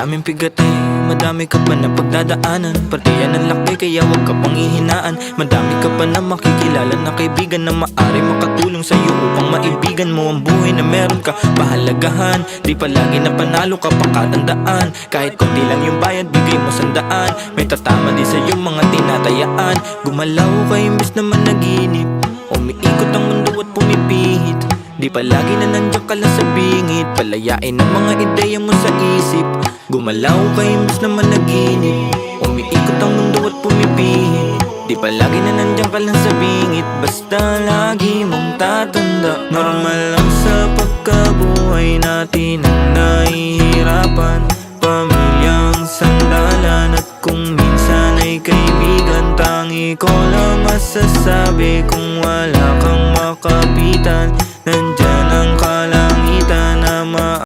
Madaming pigat eh, madami ka pa na pagdadaanan. Partiyan ang laki kaya wag ka pang ihinaan. Madami ka pa na makikilala na kaibigan na maaari makatulong sa'yo upang maibigan mo ang buhay na meron ka pahalagahan. Di palagi na panalo ka pakatandaan. Kahit konti lang yung bayad, bigay mo 100. May tatama din sa'yo mga tinatayaan. Gumalaw ka imbes na managinip. Umiikot ang mundo at pumipihit. Di palagi na nandiyan ka lang sa bingit. Palayain ang mga ideya mo sa isip. Gumalaw ka imbes na managinip. Umiikot ang mundo at pumipihit. Di palagi na nandiyan ka lang sa bingit. Basta lagi mong tatanda, normal lang sa pagkabuhay natin ang nahihirapan. Pamilyang sandalan at kung minsan ay kaibigan. Tangi ko lang masasabi kung wala kang makapitan.